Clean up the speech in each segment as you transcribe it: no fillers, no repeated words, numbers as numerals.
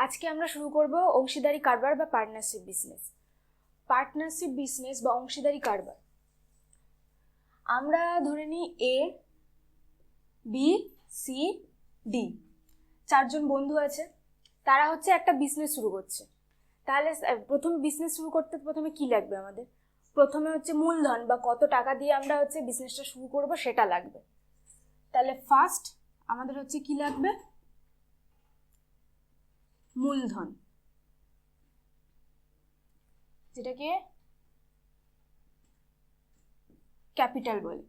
আজকে আমরা শুরু করব অংশীদারি কারবার বা পার্টনারশিপ বিজনেস। পার্টনারশিপ বিজনেস বা অংশীদারি কারবার, আমরা ধরে নিই এ, বি, সি, ডি, চারজন বন্ধু আছে। তারা হচ্ছে একটা বিজনেস শুরু করছে। তাহলে প্রথমে বিজনেস শুরু করতে প্রথমে কি লাগবে? আমাদের প্রথমে হচ্ছে মূলধন বা কত টাকা দিয়ে আমরা হচ্ছে বিজনেসটা শুরু করব সেটা লাগবে। তাহলে ফার্স্ট আমাদের হচ্ছে কি লাগবে? মূলধন, যেটাকে ক্যাপিটাল বলে।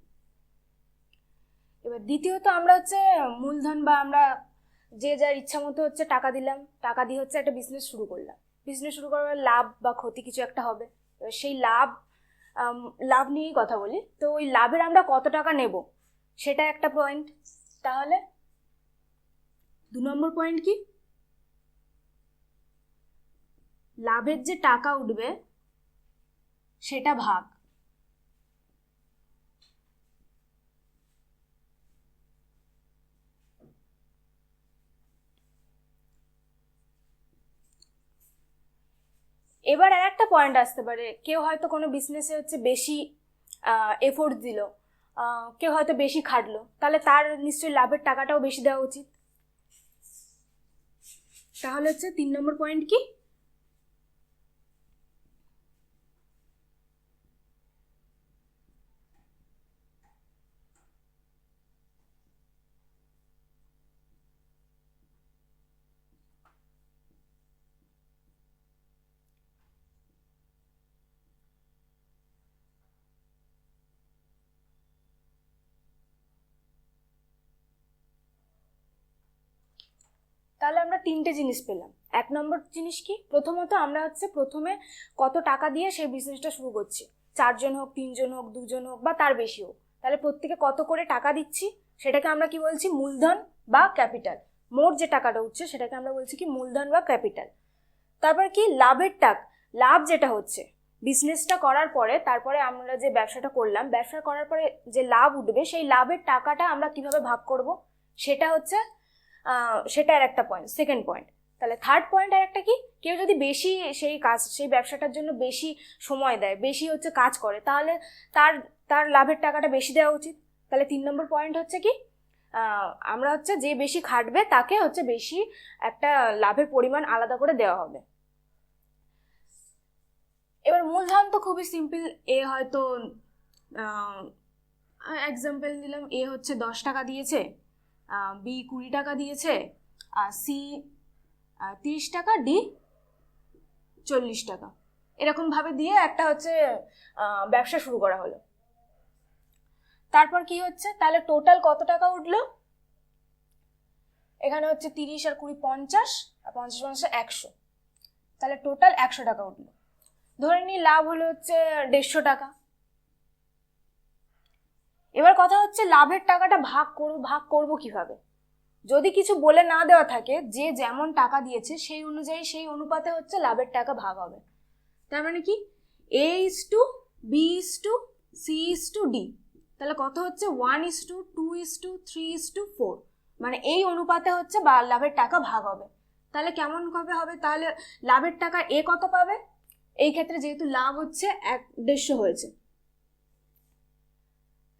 এবার দ্বিতীয়ত আমরা হচ্ছে মূলধন বা আমরা যে যার ইচ্ছা মতো হচ্ছে টাকা দিলাম, টাকা দিয়ে হচ্ছে একটা বিজনেস শুরু করলাম। বিজনেস শুরু করার লাভ বা ক্ষতি কিছু একটা হবে। এবার সেই লাভ নিয়েই কথা বলি। তো ওই লাভের আমরা কত টাকা নেব সেটা একটা পয়েন্ট। তাহলে 2 নম্বর পয়েন্ট কি? লাভের যে টাকা উঠবে সেটা ভাগ। এবার আর একটা পয়েন্ট আসতে পারে, কেউ হয়তো কোনো বিজনেসে হচ্ছে বেশি এফোর্ট দিল, কেউ হয়তো বেশি খাটলো, তাহলে তার নিশ্চয়ই লাভের টাকাটাও বেশি দেওয়া উচিত। তাহলে হচ্ছে 3 নম্বর পয়েন্ট কি? তাহলে আমরা 3টে জিনিস পেলাম। 1 নম্বর জিনিস কি? প্রথমত আমরা হচ্ছে প্রথমে কত টাকা দিয়ে সেই বিজনেসটা শুরু করছি। 4 জন হোক, 3 জন হোক, 2 জন হোক বা তার বেশি হোক, তাহলে প্রত্যেকে কত করে টাকা দিচ্ছি সেটাকে আমরা কি বলছি? মূলধন বা ক্যাপিটাল। মোট যে টাকাটা উঠছে সেটাকে আমরা বলছি কি? মূলধন বা ক্যাপিটাল। তারপর কি? লাভের টাকা। লাভ যেটা হচ্ছে বিজনেসটা করার পরে, তারপরে আমরা যে ব্যবসাটা করলাম, ব্যবসা করার পরে যে লাভ উঠবে সেই লাভের টাকাটা আমরা কিভাবে ভাগ করব সেটা হচ্ছে সেটা আর একটা পয়েন্ট, সেকেন্ড পয়েন্ট। তাহলে থার্ড পয়েন্ট আর একটা কি? কেউ যদি বেশি সেই ব্যবসাটার জন্য বেশি সময় দেয়, বেশি হচ্ছে কাজ করে, তাহলে তার তার লাভের টাকাটা বেশি দেওয়া উচিত। তাহলে 3 নম্বর পয়েন্ট হচ্ছে কি? আমরা হচ্ছে যে বেশি খাটবে তাকে হচ্ছে বেশি একটা লাভের পরিমাণ আলাদা করে দেওয়া হবে। এবার মূলধন তো খুবই সিম্পল। এ হয়তো এক্সাম্পল দিলাম, এ হচ্ছে 10 টাকা দিয়েছে, বি 20 টাকা দিয়েছে, আর সি 30 টাকা, ডি 40 টাকা। এরকম ভাবে দিয়ে একটা হচ্ছে ব্যবসা শুরু করা হলো। তারপর কি হচ্ছে? তাহলে টোটাল কত টাকা উঠলো? এখানে হচ্ছে 30 আর 20 50, আর 50 50 100, তাহলে টোটাল 100 টাকা উঠলো। ধরে নিই লাভ হলো হচ্ছে 150 টাকা। এবার কথা হচ্ছে লাভের টাকাটা ভাগ করব কিভাবে? যদি কিছু বলে না দেওয়া থাকে, যে যেমন টাকা দিয়েছে সেই অনুযায়ী সেই অনুপাতে হচ্ছে লাভের টাকা ভাগ হবে। তার মানে কি? A is to B is to C is to D, তাহলে কত হচ্ছে? 1 is to 2 is to 3 is to 4, মানে এই অনুপাতে হচ্ছে বা লাভের টাকা ভাগ হবে। তাহলে কেমন ভাবে হবে? তাহলে লাভের টাকা এ কত পাবে? এই ক্ষেত্রে যেহেতু লাভ হচ্ছে 150 হয়েছে,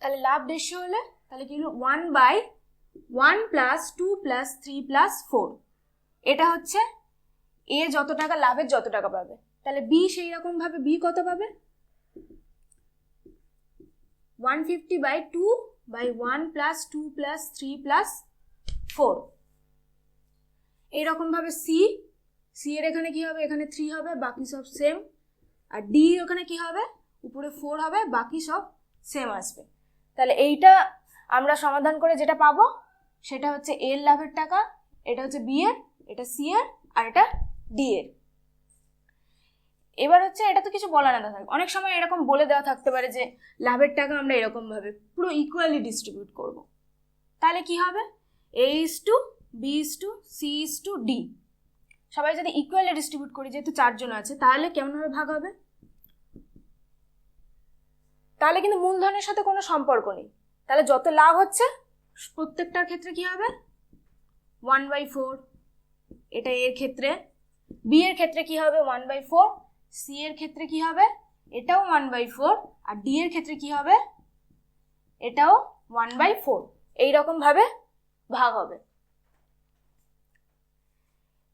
তাহলে লাভ 150 হলে তাহলে কি হলো? 1/1 + 2 + 3 + 4, এটা হচ্ছে এ যত টাকা লাভের যত টাকা পাবে। তাহলে বি সেই রকম ভাবে বি কত পাবে? 150/2/1 + 2 + 3 + 4। এইরকম ভাবে সি এর এখানে কি হবে? এখানে 3 হবে, বাকি সব সেম। আর ডি ওখানে কি হবে? উপরে 4 হবে, বাকি সব সেম আসবে। তাহলে এইটা আমরা সমাধান করে যেটা পাবো সেটা হচ্ছে এর লাভের টাকা, এটা হচ্ছে বি এর, এটা সি এর, আর এটা ডি এর। এবার হচ্ছে এটা তো কিছু বলা না থাকে, অনেক সময় এরকম বলে দেওয়া থাকতে পারে যে লাভের টাকা আমরা এরকম ভাবে পুরো ইকুয়ালি ডিস্ট্রিবিউট করব। তাহলে কি হবে? A is to B is to C is to D, সবাই যদি ইকুয়ালি ডিস্ট্রিবিউট করি, যেহেতু 4 জন আছে, তাহলে কেমন ভাবে ভাগ হবে? তাহলে কিন্তু মূলধনের সাথে কোনো সম্পর্ক নেই। তাহলে যত লাভ হচ্ছে প্রত্যেকটার ক্ষেত্রে কি হবে? 1/4। এটা এর ক্ষেত্রে, বি এর ক্ষেত্রে কি হবে 1/4, সি এর ক্ষেত্রে কি হবে এটাও 1/4, আর ডি এর ক্ষেত্রে কি হবে এটাও 1/4। এইরকম ভাবে ভাগ হবে।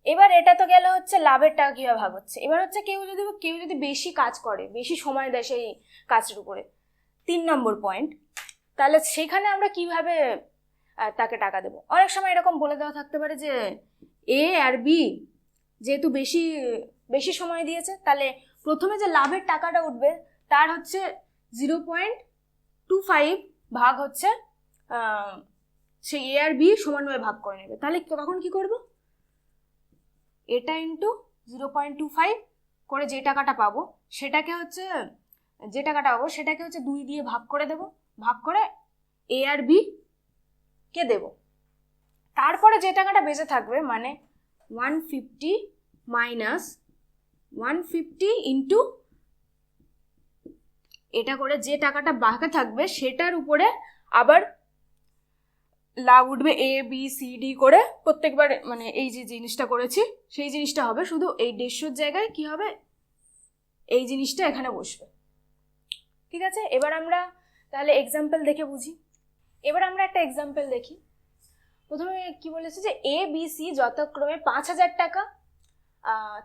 এবার এটা তো গেল হচ্ছে লাভের টাকা কিভাবে ভাগ হচ্ছে। এবার হচ্ছে কেউ যদি বেশি কাজ করে, বেশি সময় দেয় সেই কাজের উপরে, 3 নম্বর পয়েন্ট, তাহলে সেখানে আমরা কিভাবে তাকে টাকা দেব। অনেক সময় এরকম বলে দেওয়া থাকতে পারে যে এ আর বি যেহেতু বেশি সময় দিয়েছে, তাহলে প্রথমে যে লাভের টাকাটা উঠবে তার হচ্ছে 0.25 ভাগ হচ্ছে সেই এ আর বি সমানভাবে ভাগ করে নেবে। তাহলে তখন কি করব, এটা ইন্টু 0.25 করে যে টাকাটা পাবো সেটাকে হচ্ছে 2 দিয়ে ভাগ করে দেব, ভাগ করে এ আর বি কে দেব। তারপরে যে টাকাটা বেঁচে থাকবে মানে 150 মাইনাস 150 ইন্টু এটা করে যে টাকাটা বাকি থাকবে সেটার উপরে আবার লাভ উঠবে এ বি সি ডি করে প্রত্যেকবার, মানে এই যে জিনিসটা করেছি সেই জিনিসটা হবে, শুধু এই 150 জায়গায় কি হবে এই জিনিসটা এখানে বসবে। ঠিক আছে, এবার আমরা তাহলে এক্সাম্পল দেখে বুঝি। এবার আমরা একটা এক্সাম্পল দেখি। প্রথমে কি বলেছে যে এ বি সি যথাক্রমে 5,000 টাকা,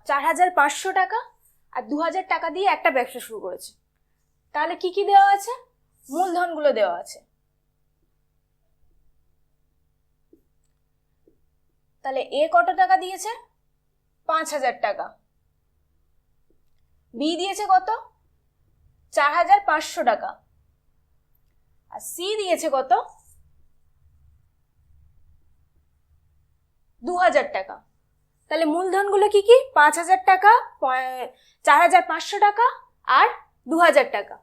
4,500 টাকা আর 2,000 টাকা দিয়ে একটা ব্যবসা শুরু করেছে। তাহলে কি কি দেওয়া আছে, মূলধনগুলো দেওয়া আছে। তাহলে এ কত টাকা দিয়েছে 5,000 টাকা, বি দিয়েছে কত 4,500 টাকা, আর সি দিয়েছে কত 2,000 টাকা। তাহলে মূলধনগুলো কি কি, 5,000 টাকা, 4,500 টাকা আর 2,000 টাকা।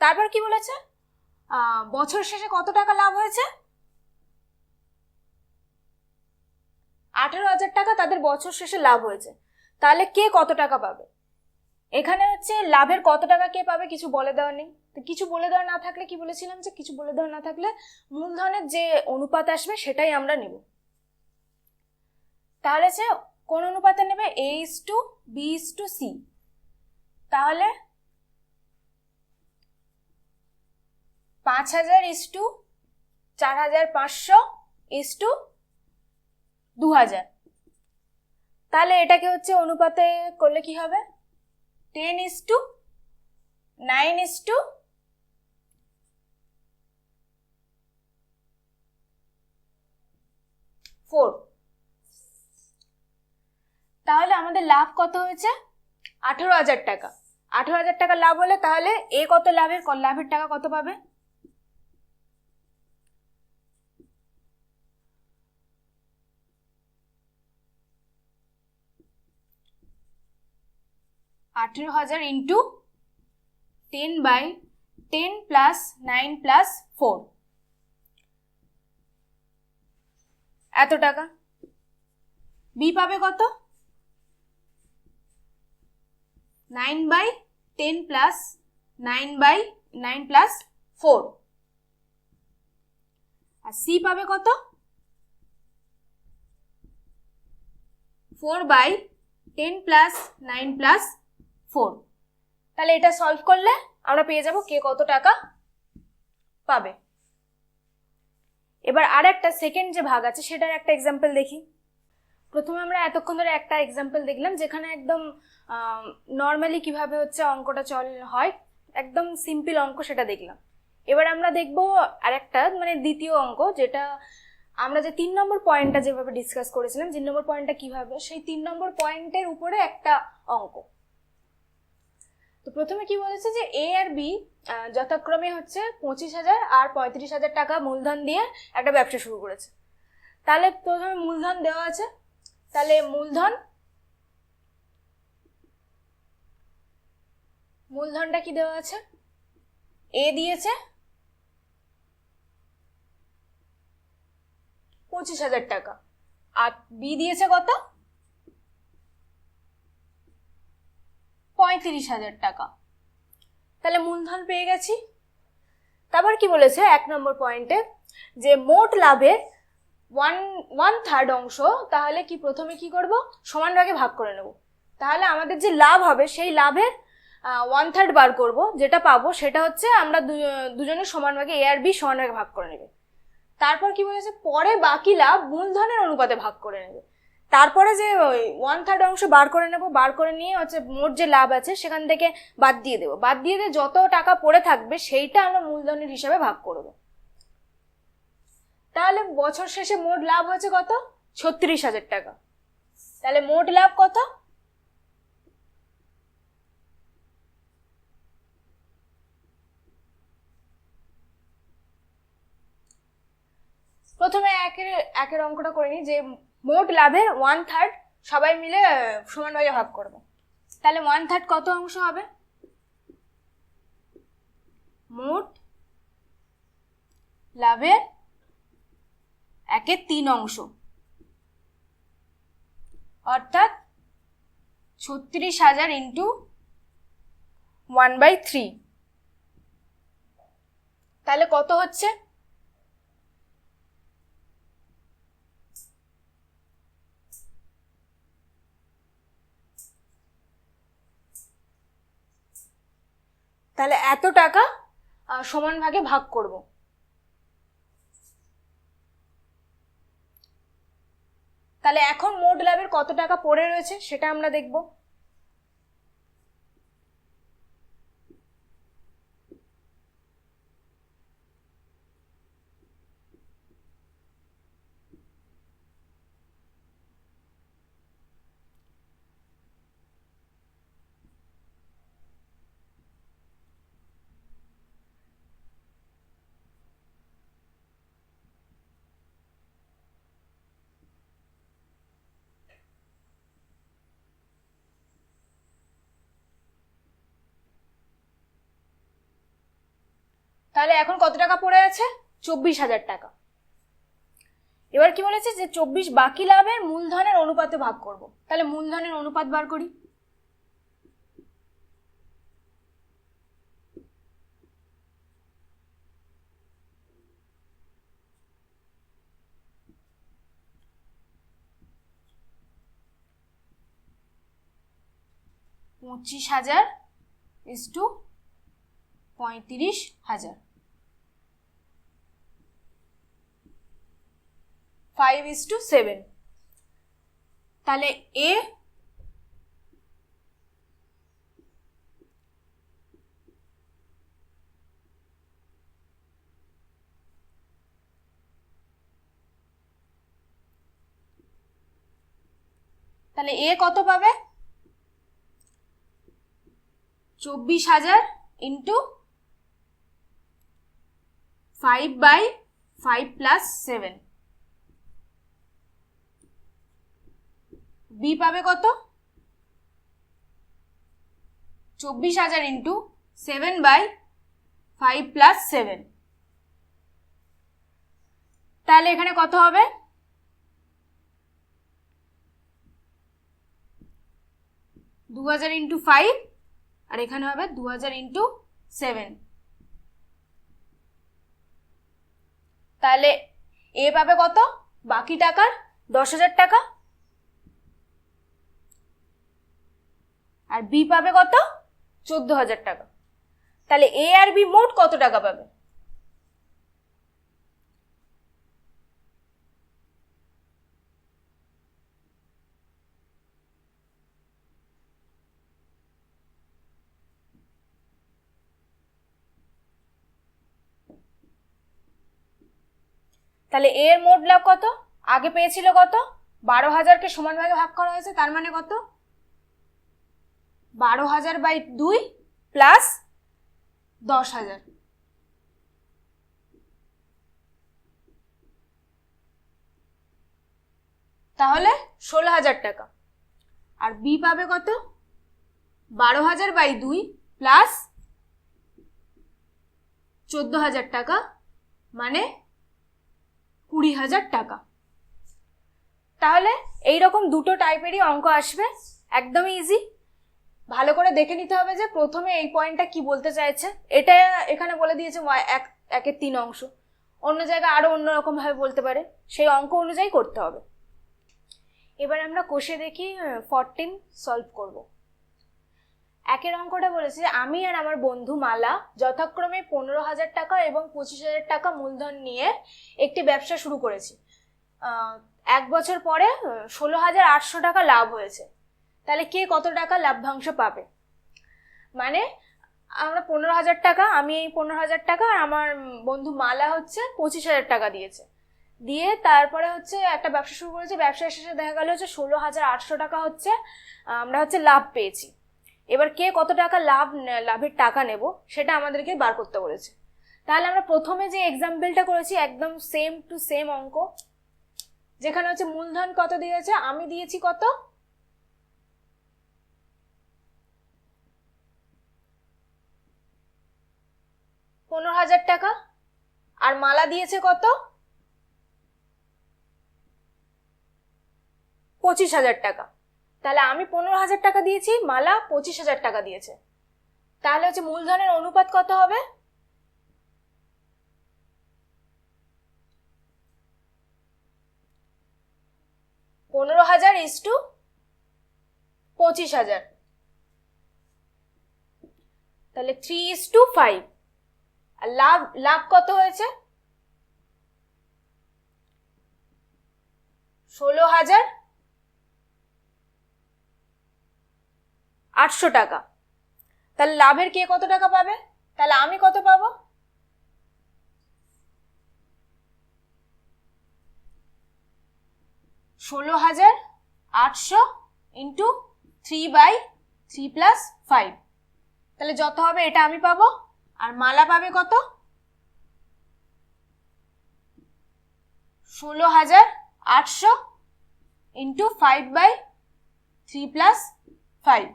তারপর কি বলেছে বছর শেষে কত টাকা লাভ হয়েছে, 18,000 টাকা তাদের বছর শেষে লাভ হয়েছে। তাহলে কে কত টাকা পাবে, এখানে হচ্ছে লাভের কত টাকা কে পাবে কিছু বলে দেওয়া নেই। তো কিছু বলে দেওয়া না থাকলে কি বলেছিলাম যে কিছু বলে দেওয়া না থাকলে মূলধনের যে অনুপাত আসবে সেটাই আমরা নেব। তাহলে যে কোন অনুপাতে নেবে A:B:C, তাহলে 5,000:4,500:2,000। তাহলে এটাকে হচ্ছে অনুপাতে করলে কি হবে 10:9:4। তাহলে আমাদের লাভ কত হয়েছে 18,000 টাকা। 18,000 টাকা লাভ হলে তাহলে এ কত লাভের টাকা কত পাবে, $18,000 ইন্টু 10/10 প্লাস 9 প্লাস 4, এত টাকা। বি পাবে কত 9/10 প্লাস 9/9 প্লাস 4, আর সি পাবে কত 4/10 প্লাস 9 প্লাস 4। তাহলে এটা সলভ করলে আমরা পেয়ে যাব কে কত টাকা পাবে। এবার আর একটা সেকেন্ড যে ভাগ আছে সেটার একটা এক্সাম্পল দেখি। প্রথমে আমরা এতক্ষণ ধরে একটা এক্সাম্পল দেখলাম যেখানে একদম নর্মালি কিভাবে হচ্ছে অঙ্কটা হয়, একদম সিম্পল অঙ্ক সেটা দেখলাম। এবার আমরা দেখব আরেকটা মানে দ্বিতীয় অঙ্ক, যেটা আমরা যে 3 নম্বর পয়েন্টটা যেভাবে ডিসকাস করেছিলাম, 3 নম্বর পয়েন্টটা কিভাবে, সেই 3 নম্বর পয়েন্টের উপরে একটা অঙ্ক। তো প্রথমে কি বলেছে যে এ আর বি যথাক্রমে হচ্ছে 25,000 আর 35,000 টাকা মূলধন দিয়ে একটা ব্যবসা শুরু করেছে। তাহলে প্রথমে মূলধন দেওয়া আছে, তাহলে মূলধনটা কি দেওয়া আছে, এ দিয়েছে 25,000 টাকা আর বি দিয়েছে কত 35,000 টাকা। তাহলে মূলধন পেয়ে গেছি। তারপর কি বলেছে 1 নম্বর পয়েন্টে যে মোট লাভের ওয়ান থার্ড অংশ, তাহলে কি প্রথমে কি করব, সমান ভাগে ভাগ করে নেব। তাহলে আমাদের যে লাভ হবে সেই লাভের 1/3 বার করব, যেটা পাবো সেটা হচ্ছে আমরা দুজনের সমান ভাগে, এ আর বি সমান ভাগে ভাগ করে নেবে। তারপর কি বলেছে, পরে বাকি লাভ মূলধনের অনুপাতে ভাগ করে নেবে। তারপরে যে 1/3 অংশ বার করে নেব, বার করে নিয়ে হচ্ছে মোট যে লাভ আছে সেখান থেকে বাদ দিয়ে দেবো, বাদ দিয়ে দিয়ে যত টাকা পড়ে থাকবে সেইটা আমরা মূলধনের হিসাবে ভাগ করব। তাহলে বছর শেষে মোট লাভ হচ্ছে কত, 36,000 টাকা। তাহলে মোট লাভ কত, প্রথমে একের অঙ্কটা করে নিই, যে মোট লাভের 1/3 সবাই মিলে সমান ভাগে ভাগ করব। তাহলে 1/3 কত অংশ হবে, মোট লাভের 1/3 অংশ, অর্থাৎ 36,000 ইন্টু 1/3। তাহলে কত হচ্ছে, তাহলে এত টাকা সমান ভাগে ভাগ করব। তাহলে এখন মোট লাভের কত টাকা পড়ে রয়েছে সেটা আমরা দেখব। তাহলে এখন কত টাকা পড়ে আছে, 24,000 টাকা। এবার কি বলেছে, যে 24 বাকি লাভের মূলধনের অনুপাতে ভাগ করব। তাহলে মূলধনের অনুপাত বার করি। $25,000 = 35,000, 5:7। তাহলে এ কত পাবে, 24,000 ইন্টু 5/5 + 7। বি পাবে কত, 24,000 ইন্টু 7/5 + 7। তাহলে এখানে কত হবে, 2000 ইন্টু 5, আর এখানে হবে 2000 ইন্টু 7। তাহলে এ পাবে কত, বাকি টাকার 10,000 টাকা, আর বি পাবে কত, 14,000 টাকা। তাহলে এ আর বি মোট কত টাকা পাবে, তাহলে এর মোট লাভ কত, আগে পেয়েছিল কত, 12,000কে সমান ভাগে ভাগ করা হয়েছে, তার মানে কত, 12,000/2 প্লাস 10,000। তাহলে 16,000 টাকা। আর বি পাবে কত, 12,000/2 প্লাস 14,000 টাকা, মানে 20,000 টাকা। তাহলে এইরকম দুটো টাইপেরই অঙ্ক আসবে, একদম ইজি। ভালো করে দেখে নিতে হবে যে প্রথমে এই পয়েন্টটা কি বলতে চাইছে। এটা এখানে বলে দিয়েছে 1/3 অংশ, অন্য জায়গায় আরো অন্যরকম ভাবে বলতে পারে, সেই অঙ্ক অনুযায়ী করতে হবে। এবার আমরা কোষে দেখি 14 সলভ করব। একের অঙ্কটা বলেছে আমি আর আমার বন্ধু মালা যথাক্রমে 15,000 টাকা এবং 25,000 টাকা মূলধন নিয়ে একটি ব্যবসা শুরু করেছি। 1 বছর পরে 16,800 টাকা লাভ হয়েছে। তাহলে কে কত টাকা লাভ্যাংশ পাবে? মানে আমরা 15,000 টাকা, আমি এই 15,000 টাকা, আর আমার বন্ধু মালা হচ্ছে 25,000 টাকা দিয়েছে, দিয়ে তারপরে হচ্ছে একটা ব্যবসা শুরু করেছে। ব্যবসার শেষে দেখা গেল হচ্ছে 16,800 টাকা হচ্ছে আমরা হচ্ছে লাভ পেয়েছি। এবার কে কত টাকা লাভের টাকা নেব সেটা আমাদেরকে বার করতে বলেছে। তাহলে আমরা প্রথমে যে এক্সাম্পলটা করেছি একদম সেম টু সেম অঙ্ক, যেখানে হচ্ছে মূলধন কত দিয়েছে, আমি দিয়েছি কত, 15,000 টাকা, আর মালা দিয়েছে কত, 25,000 টাকা। তাহলে আমি 15,000 টাকা দিয়েছি, মালা 25,000 টাকা দিয়েছে। তাহলে হচ্ছে মূলধনের অনুপাত কত হবে, 15,000 ইস টু 25,000। তাহলে 3:5। আর লাভ কত হয়েছে, 16,800 টাকা। তাহলে লাভের কে কত টাকা পাবে? তাহলে আমি কত পাবো, 16,800 ইন্টু 3/3 প্লাস 5। তাহলে যত হবে এটা আমি পাবো, আর মালা পাবে কত, 16,800 ইন্টু 5/3 প্লাস 5।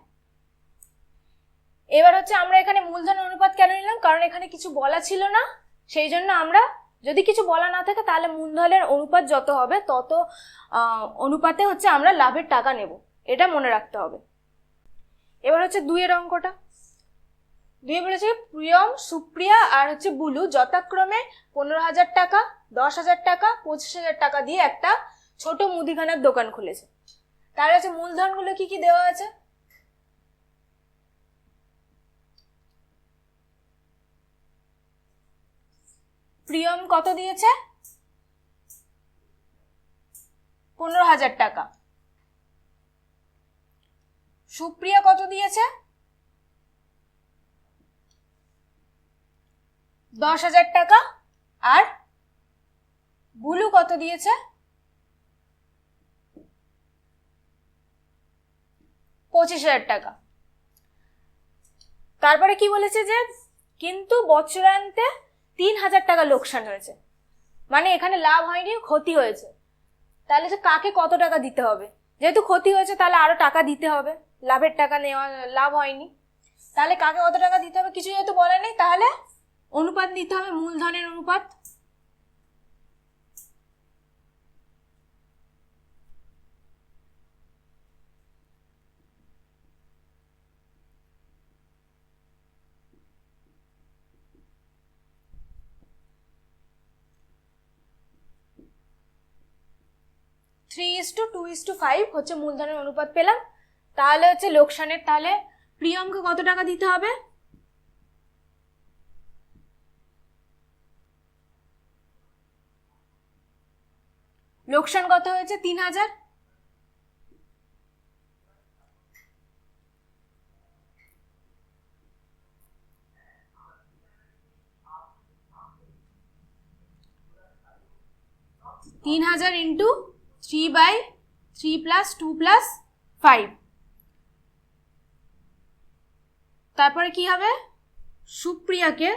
এবার হচ্ছে আমরা এখানে মূলধন অনুপাত কেন নিলাম, কারণ এখানে কিছু বলা ছিল না, সেই জন্য আমরা, যদি কিছু বলা না থাকে তাহলে মূলধনের অনুপাত যত হবে তত অনুপাতে হচ্ছে আমরা লাভের টাকা নেব, এটা মনে রাখতে হবে। এবার হচ্ছে 2 অঙ্কটা। 2 বলেছে প্রিয়ম, সুপ্রিয়া আর হচ্ছে বুলু যথাক্রমে 15,000 টাকা, 10,000 টাকা, 25,000 টাকা দিয়ে একটা ছোট মুদিখানার দোকান খুলেছে। তার হচ্ছে মূলধনগুলো কি কি দেওয়া আছে, প্রিয়ম কত দিয়েছে, 15,000 টাকা, সুপ্রিয়া কত দিয়েছে, 10,000 টাকা, আর বুলু কত দিয়েছে, 25,000 টাকা। তারপরে কি বলেছে যে কিন্তু বছরান্তে 3,000 টাকা লোকসান হয়েছে, মানে এখানে লাভ হয়নি, ক্ষতি হয়েছে। তাহলে যে কাকে কত টাকা দিতে হবে, যেহেতু ক্ষতি হয়েছে তাহলে আরো টাকা দিতে হবে, লাভের টাকা নেওয়া, লাভ হয়নি, তাহলে কাকে কত টাকা দিতে হবে কিছু যেহেতু বলে নেই, তাহলে অনুপাত দিতে হবে, মূলধনের অনুপাত। থ্রি ইস টু 2:5 হচ্ছে মূলধনের অনুপাত পেলাম। তাহলে হচ্ছে লোকসানের, তাহলে প্রিয়মকে কত টাকা দিতে হবে, লোকসান কত হয়েছে, 3,000। Into 3/3 plus 2 plus 5। তারপরে কি হবে, সুপ্রিয়াকে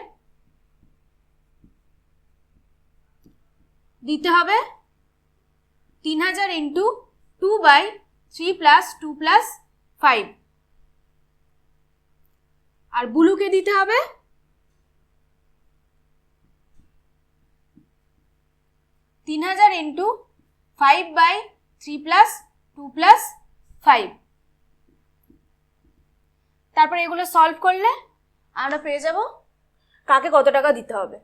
দিতে হবে 3,000 ইন্টু 2/3 প্লাস 2 প্লাস 5, আর বুলুকে দিতে হবে 3,000 ইন্টু 5/3 প্লাস 2 প্লাস 5। তারপরে এগুলো সলভ করলে আমরা পেয়ে যাব কাকে কত টাকা দিতে হবে।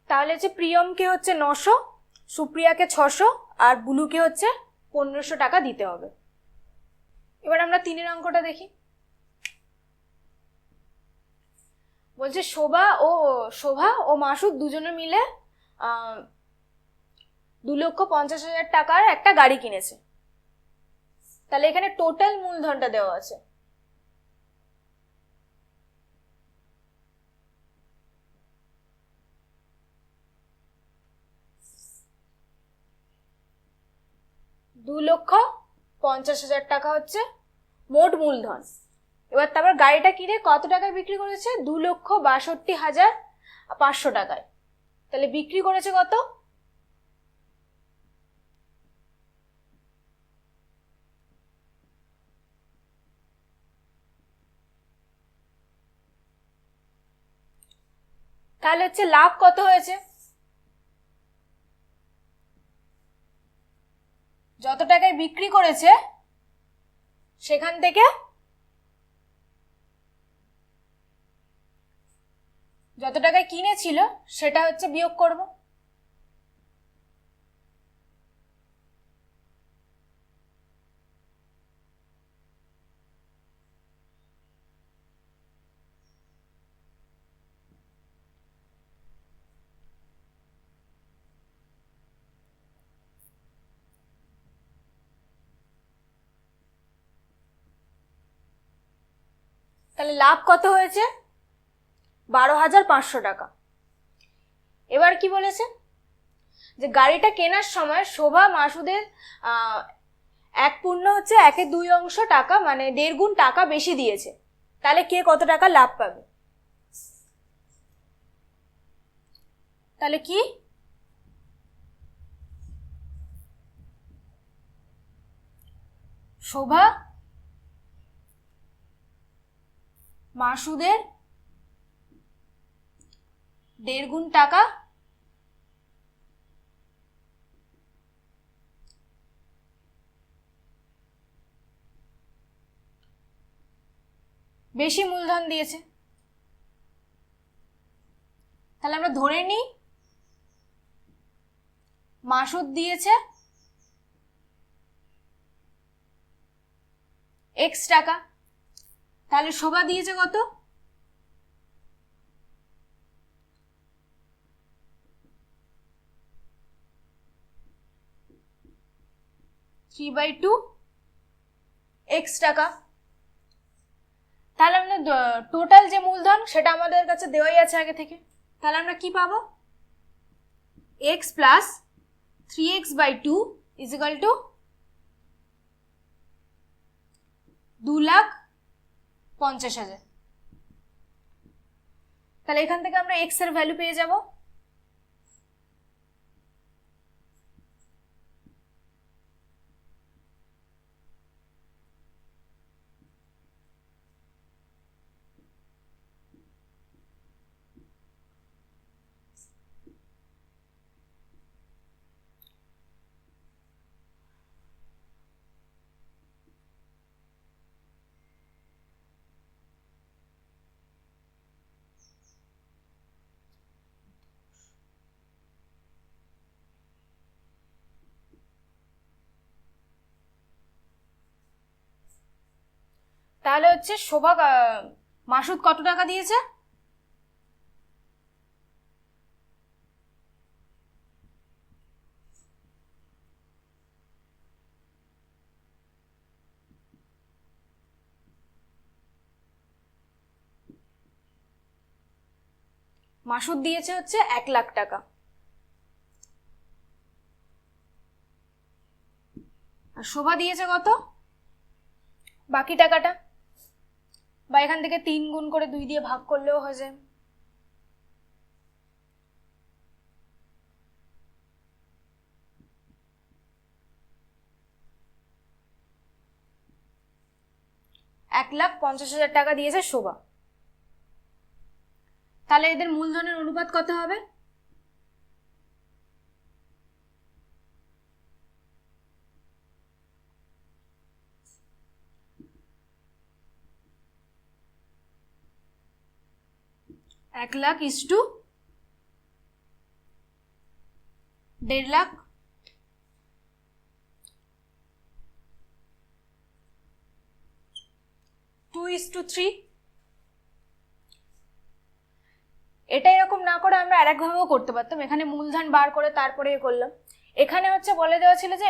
তাহলে হচ্ছে প্রিয়মকে হচ্ছে 900, সুপ্রিয়াকে 600 আর বুলুকে হচ্ছে 1500 টাকা দিতে হবে। এবার আমরা 3 অঙ্কটা দেখি। বলছে শোভা ও মাসুদ দুজনে মিলে 2,50,000 টাকার একটা গাড়ি কিনেছে। তাহলে এখানে টোটাল মূলধনটা দেওয়া আছে। $2,50,000 টাকা হচ্ছে মোট মূলধন। এবার তারপর গাড়িটা কিনে কত টাকায় বিক্রি করেছে? 2,62,500 টাকায়। তাহলে বিক্রি করেছে কত? তাহলে হচ্ছে লাভ কত হয়েছে? যত টাকায় বিক্রি করেছে সেখান থেকে যত টাকায় কিনেছিল সেটা হচ্ছে বিয়োগ করব। তাহলে লাভ কত হয়েছে? 12,500 টাকা। এবার কি বলেছে? যে গাড়িটা কেনার সময় শোভা মাসুদের 1/2 টাকা মানে 1.5 গুণ টাকা বেশি দিয়েছে। তাহলে কে কত টাকা লাভ পাবে? তাহলে কি? শোভা মাসুদের 1.5 গুণ টাকা বেশি মূলধন দিয়েছে। তাহলে আমরা ধরে নিই মাসুদ দিয়েছে X টাকা। তাহলে শোভা দিয়েছে কত? 3/2 X টাকা। তাহলে আমরা টোটাল যে মূলধন সেটা আমাদের কাছে দেওয়াই আছে আগে থেকে। তাহলে আমরা কি পাবো? X plus 3x/2 equal to 2,50,000। তাহলে এখান থেকে আমরা X এর ভ্যালু পেয়ে যাব তাহলে হচ্ছে শোভা মাসুদ কত টাকা দিয়েছে? মাসুদ দিয়েছে হচ্ছে 1,00,000 টাকা। আর শোভা দিয়েছে কত? বাকি টাকাটা বা এখান থেকে 3 গুণ করে 2 দিয়ে ভাগ করলেও হয়ে যায়। $1,50,000 টাকা দিয়েছে শোভা। তাহলে এদের মূলধনের অনুপাত কত হবে? $1,00,000 = 1.5 লাখ, 2:3। এটা এরকম না করে আমরা আর একভাবেও করতে পারতাম, এখানে মূলধন বার করে তারপরে করলাম। এখানে হচ্ছে বলে দেওয়া ছিল যে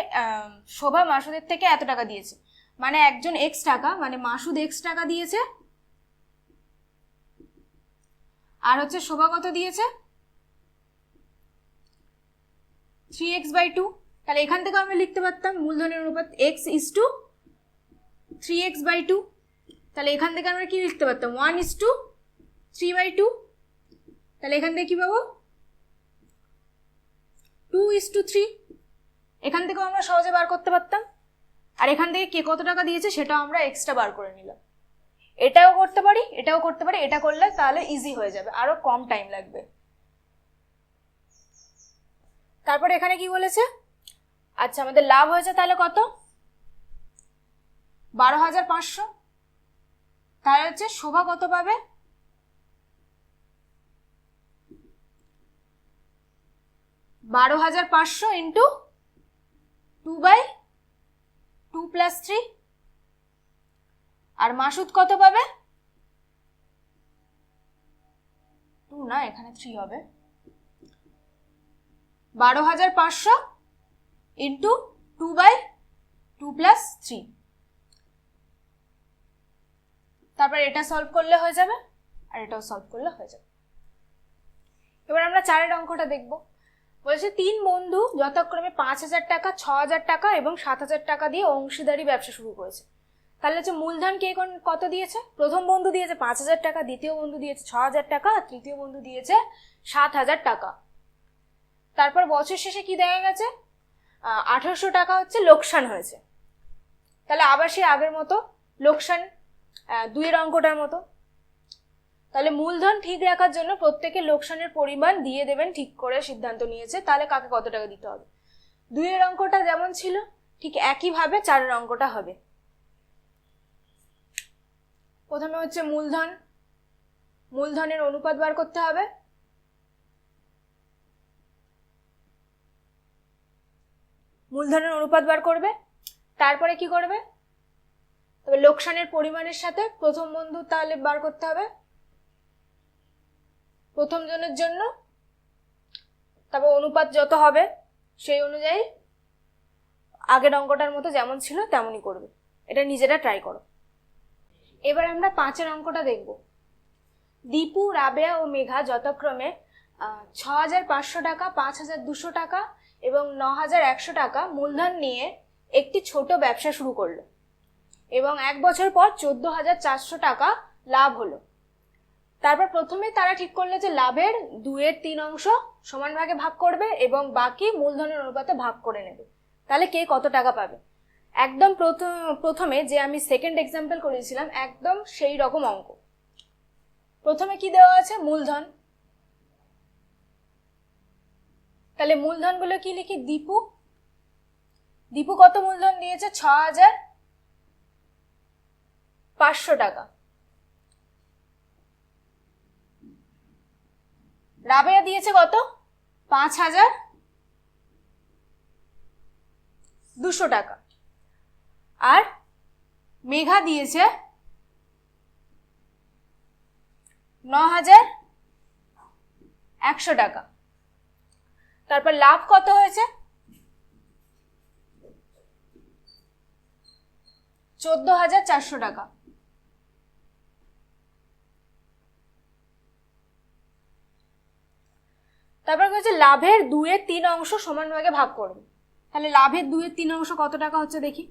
শোভা মাসুদের থেকে এত টাকা দিয়েছে, মানে একজন এক্স টাকা, মানে মাসুদ এক্স টাকা দিয়েছে, আর হচ্ছে শোভা কত দিয়েছে 3x/2। তাহলে এখান থেকে আমরা লিখতে পারতাম মূলধনের অনুপাত x:3x/2। তাহলে এখান থেকে আমরা কি লিখতে পারতাম 1:3/2। তাহলে এখান থেকে কি পাবো 2:3। এখান থেকেও আমরা সহজে বার করতে পারতাম। আর এখান থেকে কে কত টাকা দিয়েছে সেটাও আমরা এক্সট্রা বার করে নিলাম। এটাও করতে পারি, এটাও করতে পারি, এটা করলে তাহলে ইজি হয়ে যাবে, আরো কম টাইম লাগবে। তারপরে এখানে কি বলেছে, আচ্ছা আমাদের লাভ হয়েছে তাহলে কত 12,500। তাহলে হচ্ছে শোভা কত পাবে 12,500 ইন্টু 2/2 + 3। আর মাসুদ কত পাবে 2 না, এখানে 3 হবে, 12,500 ইন্টু 2/2 + 3। তারপর এটা সলভ করলে হয়ে যাবে, আর এটাও সলভ করলে হয়ে যাবে। এবার আমরা 4 অঙ্কটা দেখব। বলছে 3 বন্ধু যথাক্রমে 5,000 টাকা, 6,000 টাকা এবং 7,000 টাকা দিয়ে অংশীদারি ব্যবসা শুরু করেছে। তাহলে হচ্ছে মূলধন কে কত দিয়েছে, প্রথম বন্ধু দিয়েছে 5,000 টাকা, দ্বিতীয় বন্ধু দিয়েছে 6,000 টাকা, আর তৃতীয় বন্ধু দিয়েছে 7,000 টাকা। তারপর বছর শেষে কি দেখা গেছে 1,800 টাকা হচ্ছে লোকসান হয়েছে। তাহলে আবার সেই আগের মতো লোকসান 2 অঙ্কটার মতো। তাহলে মূলধন ঠিক রাখার জন্য প্রত্যেকে লোকসানের পরিমাণ দিয়ে দেবেন ঠিক করে সিদ্ধান্ত নিয়েছে। তাহলে কাকে কত টাকা দিতে হবে, 2 অঙ্কটা যেমন ছিল ঠিক একইভাবে 4 অঙ্কটা হবে। প্রথমে হচ্ছে মূলধনের অনুপাত বার করতে হবে। মূলধনের অনুপাত বার করবে, তারপরে কি করবে, তবে লোকসানের পরিমাণের সাথে প্রথম বন্ধু তাহলে বার করতে হবে প্রথম জনের জন্য, তবে অনুপাত যত হবে সেই অনুযায়ী আগের অঙ্কটার মতো যেমন ছিল তেমনই করবে। এটা নিজেরা ট্রাই করো। এবার আমরা 5 অঙ্কটা দেখব। দীপু, রাবেয়া ও মেঘা যথাক্রমে 6,500 টাকা, 5,200 টাকা এবং 9,100 টাকা মূলধন নিয়ে একটি ছোট ব্যবসা শুরু করলো এবং 1 বছর পর 14,400 টাকা লাভ হলো। তারপর প্রথমে তারা ঠিক করলো যে লাভের 2/3 অংশ সমান ভাগে ভাগ করবে এবং বাকি মূলধনের অনুপাতে ভাগ করে নেবে। তাহলে কে কত টাকা পাবে, একদম প্রথমে যে আমি সেকেন্ড এক্সাম্পল করেছিলাম একদম সেই রকম অঙ্ক। প্রথমে কি দেওয়া আছে মূলধন, তাহলে মূলধনগুলো কি লিখি, দীপু কত মূলধন দিয়েছে 6,500 টাকা। রাবেয়া দিয়েছে কত 5,200 টাকা। আর মেঘা দিয়েছে 9,100 টাকা। তারপর লাভ কত হয়েছে 14,400 টাকা। তারপর হচ্ছে লাভের 2/3 অংশ সমান ভাগে ভাগ করবে। তাহলে লাভের 2/3 অংশ কত টাকা হচ্ছে দেখি,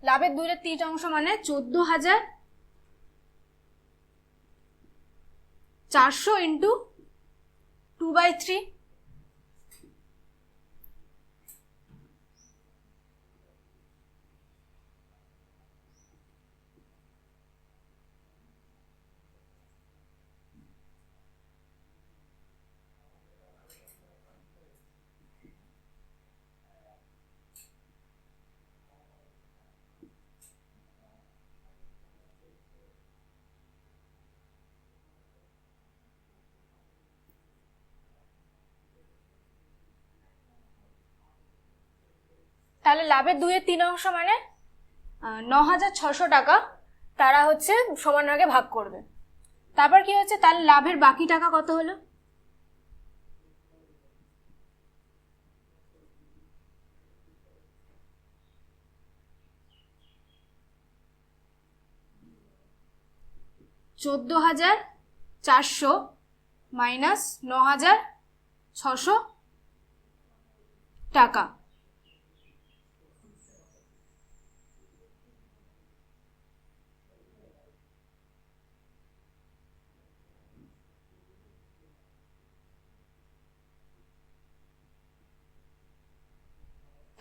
লাভের 2/3 অংশ মানে 14,400 ইন্টু 2/3। তাহলে লাভের 2/3 মানে 9,600 টাকা তারা হচ্ছে সমান ভাগে ভাগ করবে। তারপর কি হচ্ছে, তাহলে লাভের বাকি টাকা কত হলো? $14,400 মাইনাস 9,600 টাকা।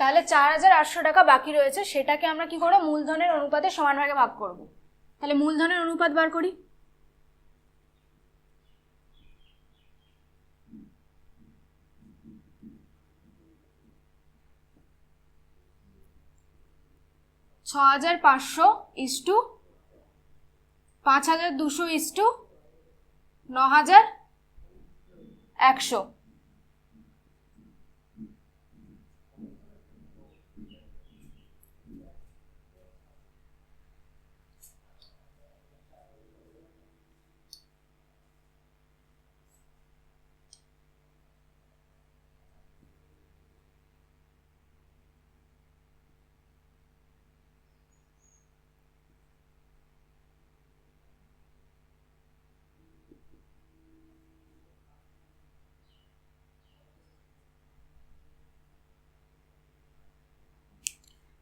তাহলে 4,800 টাকা বাকি রয়েছে, সেটাকে আমরা কি করবো, মূলধনের অনুপাতে সমান ভাগে ভাগ করব। তাহলে মূলধনের অনুপাত বার করি। $6,500 ইস্টু 5,200 ইস্টু 9,100।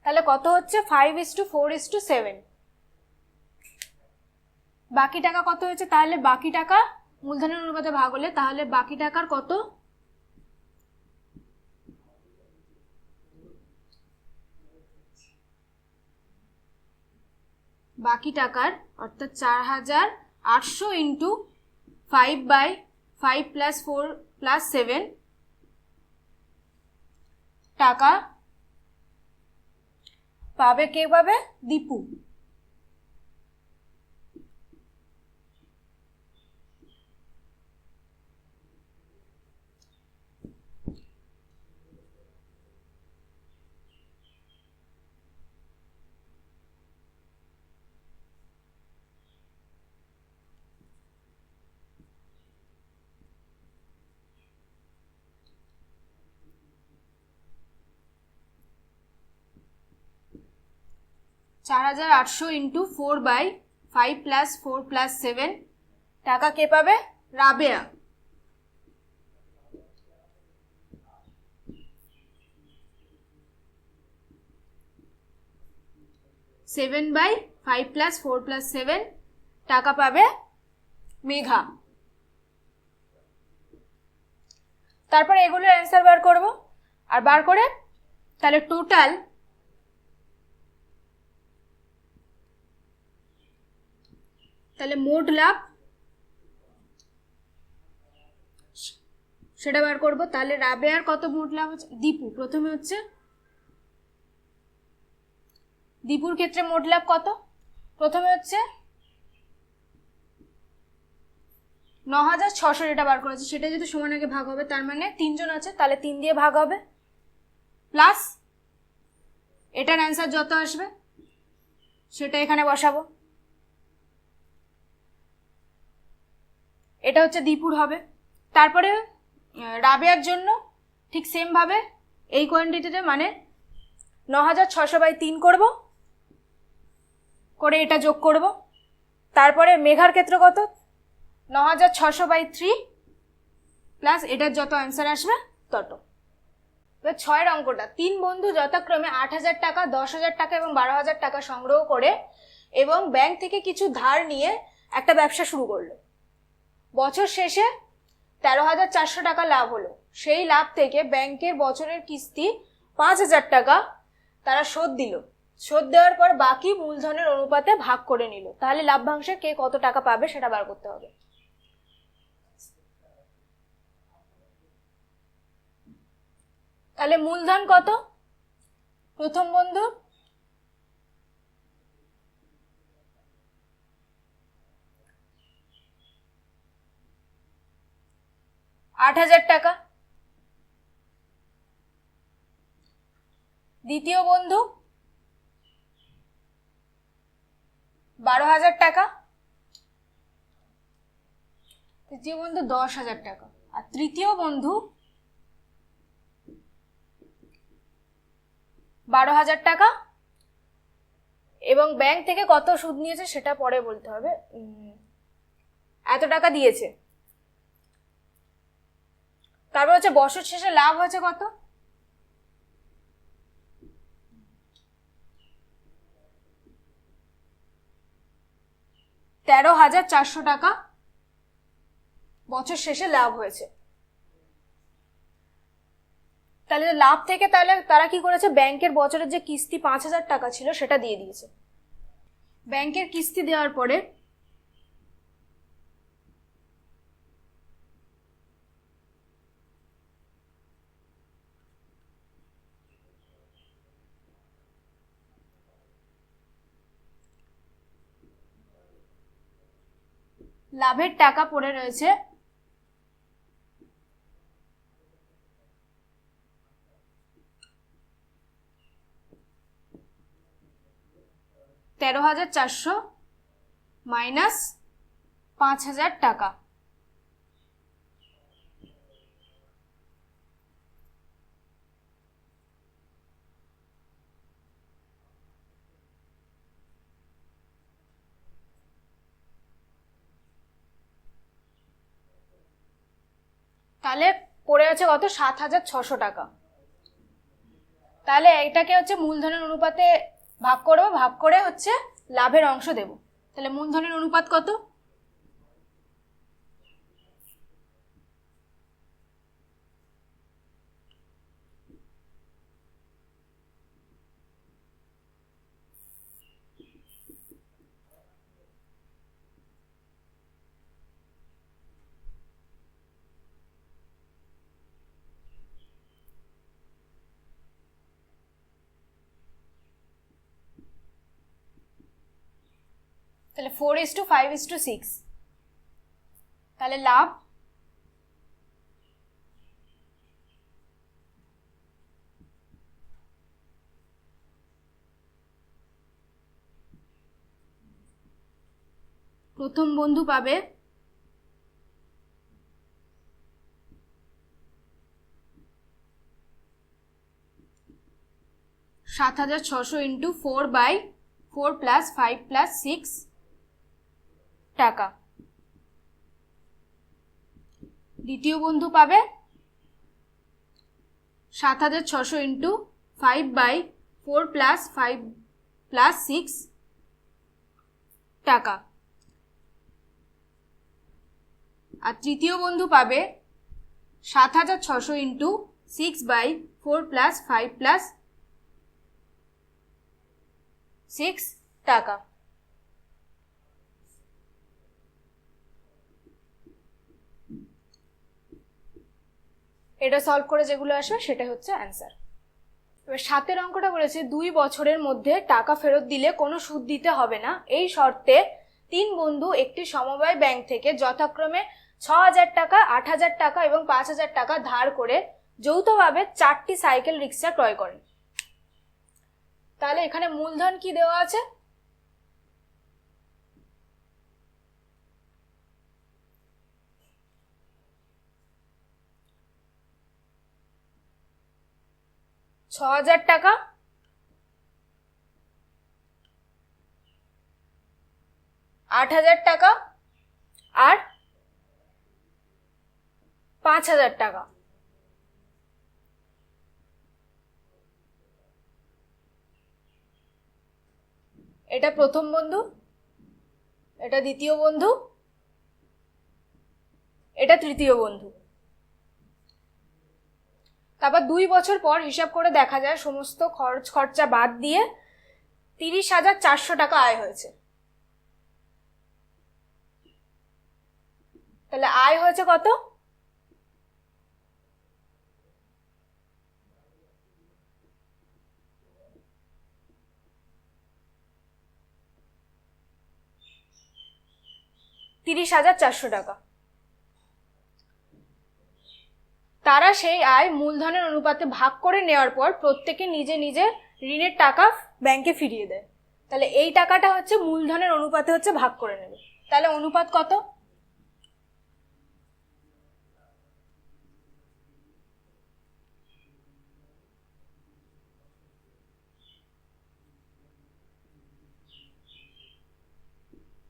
তাহলে কত হচ্ছে, 5:4:7। বাকি টাকা কত হয়েছে, তাহলে বাকি টাকা মূলধনের অনুপাতে ভাগ হলে তাহলে বাকি টাকার কত, বাকি টাকার অর্থাৎ 4,800 ইন্টু 5/5 + 4 + 7 টাকা পাবে। কে পাবে? দীপু। $4,800 ইন্টু 4/5 + 4 + 7 টাকা কে পাবে? রাবেয়া। সেভেন বাই 5 + 4 + 7 টাকা পাবে মেঘা। তারপরে এগুলোর অ্যান্সার বার করব, আর বার করে তাহলে টোটাল তাহলে মোট লাভ সেটা বার করব। তাহলে রাবেয়ার কত মোট লাভ হচ্ছে, দীপু প্রথমে হচ্ছে, দীপুর ক্ষেত্রে মোট লাভ কত, প্রথমে হচ্ছে 9,600 যেটা বার করেছে সেটা যদি সমান আগে ভাগ হবে, তার মানে 3 জন আছে তাহলে 3 দিয়ে ভাগ হবে, প্লাস এটার অ্যান্সার যত আসবে সেটা এখানে বসাবো। এটা হচ্ছে দীপুর হবে। তারপরে রাবেয়ার জন্য ঠিক সেম ভাবে এই কোয়ান্টিটিতে মানে 9,600/3 করব, করে এটা যোগ করব। তারপরে মেঘার ক্ষেত্রে কত, 9,600/3 প্লাস এটার যত অ্যান্সার আসবে তত। 6 অঙ্কটা, 3 বন্ধু যথাক্রমে 8,000 টাকা, 10,000 টাকা এবং 12,000 টাকা সংগ্রহ করে এবং ব্যাংক থেকে কিছু ধার নিয়ে একটা ব্যবসা শুরু করলো। বছর শেষে 13,400 টাকা লাভ হলো। সেই লাভ থেকে ব্যাংকের বছরের কিস্তি 5,000 টাকা তারা শোধ দিল। শোধ দেওয়ার পর বাকি মূলধনের অনুপাতে ভাগ করে নিল। তাহলে লাভ্যাংশে কে কত টাকা পাবে সেটা বার করতে হবে। তাহলে মূলধন কত, প্রথম বন্ধু 8,000 টাকা, দ্বিতীয় বন্ধু 12,000 টাকা, তৃতীয় বন্ধু 10,000 টাকা, আর তৃতীয় বন্ধু 12,000 টাকা। এবং ব্যাংক থেকে কত সুদ নিয়েছে সেটা পরে বলতে হবে। এত টাকা দিয়েছে। তারপর হচ্ছে বছর শেষে লাভ হয়েছে কত, 13,400 টাকা বছর শেষে লাভ হয়েছে। তাহলে লাভ থেকে তাহলে তারা কি করেছে, ব্যাংকের বছরের যে কিস্তি 5,000 টাকা ছিল সেটা দিয়ে দিয়েছে। ব্যাংকের কিস্তি দেওয়ার পরে লাভের টাকা পড়ে রয়েছে 13,400 মাইনাস 5,000 টাকা। তাহলে পড়ে আছে কত, 7,600 টাকা। তাহলে এটাকে হচ্ছে মূলধনের অনুপাতে ভাগ করবো, ভাগ করে হচ্ছে লাভের অংশ দেব। তাহলে মূলধনের অনুপাত কত, তাহলে 4:5:6। তাহলে লাভ প্রথম বন্ধু পাবে 7,600 ইন্টু 4/4 প্লাস 5 প্লাস 6 টাকা। দ্বিতীয় বন্ধু পাবে 7,600 ইন্টু 5/4 প্লাস 5 প্লাস 6 টাকা। আর তৃতীয় বন্ধু পাবে 7,600 ইন্টু 6/4 প্লাস 5 প্লাস 6 টাকা। এটা সলভ করে যেগুলো আসবে সেটা হচ্ছে অ্যান্সার। এবার 7 অঙ্কটা বলেছে 2 বছরের মধ্যে টাকা ফেরত দিলে কোনো সুদ দিতে হবে না, এই শর্তে 3 বন্ধু একটি সমবায় ব্যাংক থেকে যথাক্রমে 6,000 টাকা, 8,000 টাকা এবং 5,000 টাকা ধার করে যৌথভাবে 4টি সাইকেল রিক্সা ক্রয় করেন। তাহলে এখানে মূলধন কি দেওয়া আছে, ছ,000 টাকা, 8,000 টাকা আর 5,000 টাকা। এটা প্রথম বন্ধু, এটা দ্বিতীয় বন্ধু, এটা তৃতীয় বন্ধু। তারপর 2 বছর পর হিসাব করে দেখা যায় সমস্ত খরচ খরচা বাদ দিয়ে 30,400 টাকা আয় হয়েছে। তাহলে আয় হয়েছে কত, $30,400 টাকা। তারা সেই আয় মূলধনের অনুপাতে ভাগ করে নেওয়ার পর প্রত্যেকে নিজে নিজে ঋণের টাকা ব্যাংকে ফিরিয়ে দেয়। তাহলে এই টাকাটা হচ্ছে মূলধনের অনুপাতে হচ্ছে ভাগ করে নেবে। তাহলে অনুপাত কত?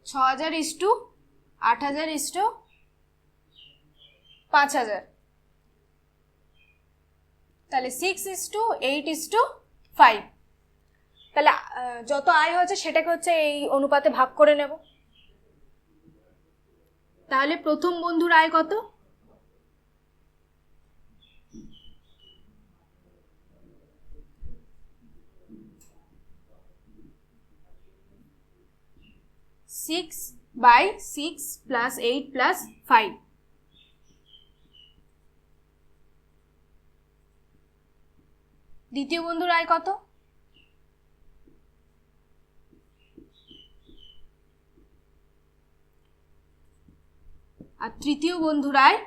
ছ 8,000:5,000। তাহলে 6:8:5। তাহলে যত আয় হচ্ছে সেটাকে হচ্ছে এই অনুপাতে ভাগ করে নেব। তাহলে প্রথম বন্ধুর আয় কত? 6/6+8+5। দ্বিতীয় বন্ধুর আয় কত? আর তৃতীয় বন্ধুর আয়?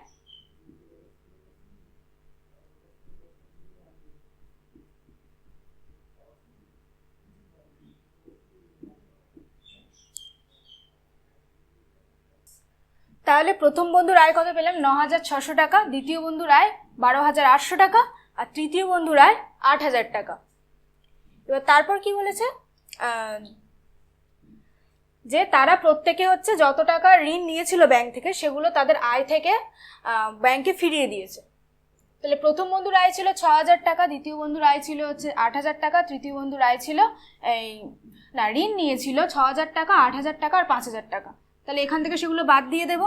তাহলে প্রথম বন্ধুর আয় কত পেলাম? 9,600 টাকা। দ্বিতীয় বন্ধুর আয় 12,800 টাকা। আর তৃতীয় বন্ধুর আয় 8,000 টাকা। এবার তারপর কি বলেছে? যে তারা প্রত্যেকে হচ্ছে যত টাকা ঋণ নিয়েছিল ব্যাংক থেকে সেগুলো তাদের আয় থেকে ব্যাংকে ফিরিয়ে দিয়েছে। তাহলে প্রথম বন্ধুর আয় ছিল 6,000 টাকা, দ্বিতীয় বন্ধুর আয় ছিল হচ্ছে 8,000 টাকা, তৃতীয় বন্ধুর আয় ছিল ঋণ নিয়েছিল 6,000 টাকা, 8,000 টাকা আর 5,000 টাকা। তাহলে এখান থেকে সেগুলো বাদ দিয়ে দেব।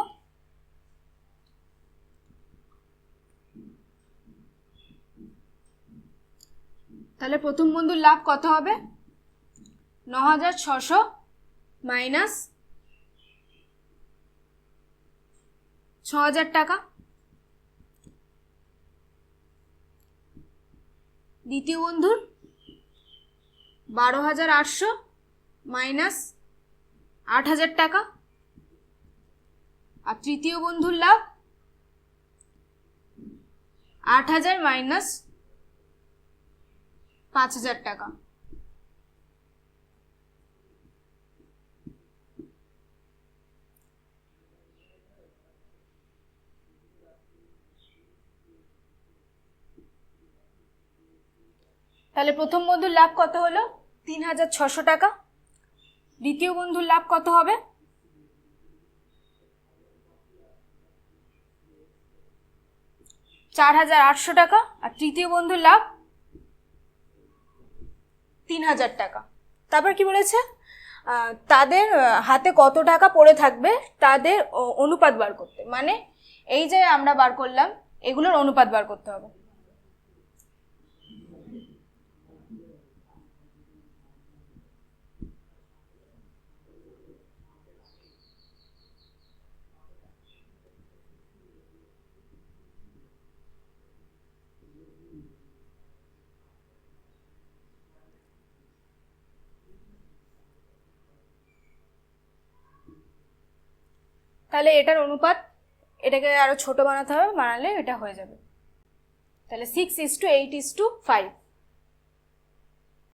তাহলে প্রথম বন্ধুর লাভ কত হবে? 9,600 মাইনাস 6,000 টাকা। দ্বিতীয় বন্ধুর 12,800 মাইনাস 8,000 টাকা। আর তৃতীয় বন্ধুর লাভ 8,000 মাইনাস 5,000 টাকা। তাহলে প্রথম বন্ধুর লাভ কত হলো? 3,600 টাকা। দ্বিতীয় বন্ধুর লাভ কত হবে? 4,800 টাকা। আর তৃতীয় বন্ধুর লাভ 3,000 টাকা। তারপর কি বলেছে? তাদের হাতে কত টাকা পড়ে থাকবে তাদের অনুপাত বার করতে, মানে এই যে আমরা বার করলাম এগুলোর অনুপাত বার করতে হবে। তাহলে এটার অনুপাত, এটাকে আরো ছোট বানাতে হবে, বানালে এটা হয়ে যাবে। তাহলে 6:8:5।